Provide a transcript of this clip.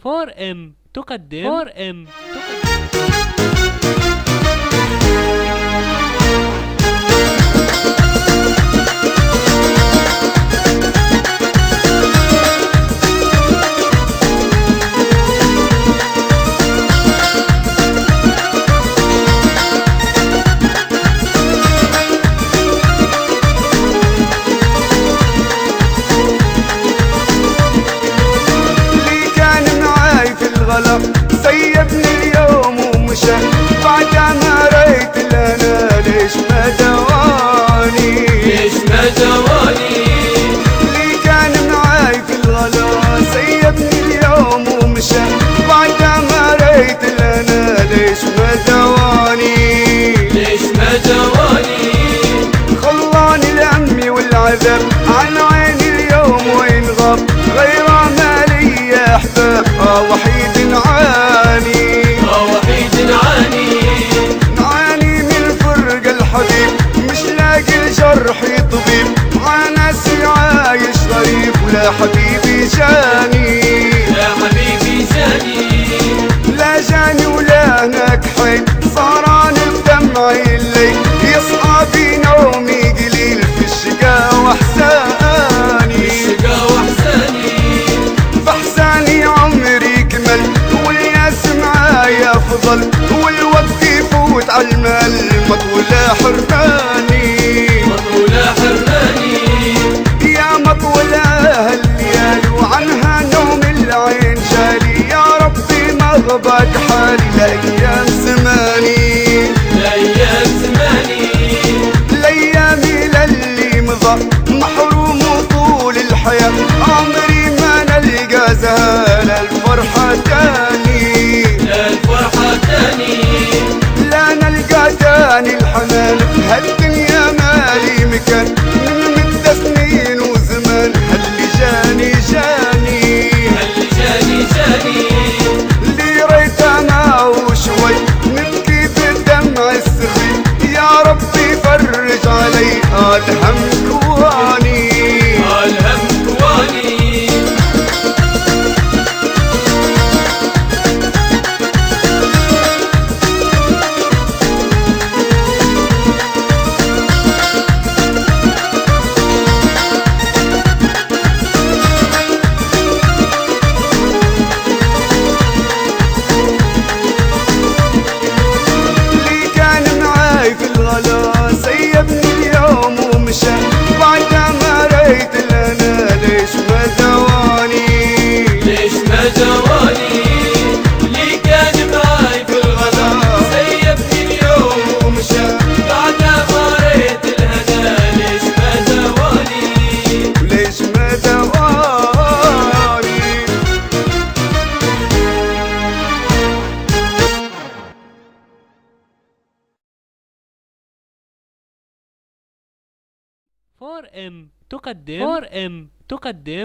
4M تقدم 4M تقدم سيبني اليوم ومشى بعد ما ريت لنا ليش ما دواني اللي كان معاي في الغلا سيبني اليوم ومشى بعد ما ريت لنا ليش ما دواني خلاني الهم والعذاب عن عيني اليوم وين غاب غير ما لي احباب وحيد نعاني من فرق الحبيب مش لاقي الجرح طبيب مع ناس عايش غريب ولا حبيبي جاني لا جاني ولا هناك حي صاران بدمعي الليل يصحى في نومي قليل في الشقا واحساني فاحساني عمري كمل والناس معايا فضل والوقت يفوت عالمال مطولة حرماني يا مطولة هالليال وعنها نوم العين جالي يا ربي ما غباك حالي لأيام زماني لأيامي للي مضى محروم طول الحياة عمري ما نلقى زهال الفرحة تاني لا نلقى تاني الحنان هالدنيا مالي مكان من مدة سنين وزمان هاللي جاني اللي ريته ما وشوي نبكي بالدمع السخي يا ربي فرج علي الهم كواني سيبني اليوم ومشى بعد ما ريت لنا ليش ما دواني اللي كان معاي في الغلا سيبني اليوم ومشى بعد ما ريت الهنا ليش ما دواني 4M تقدم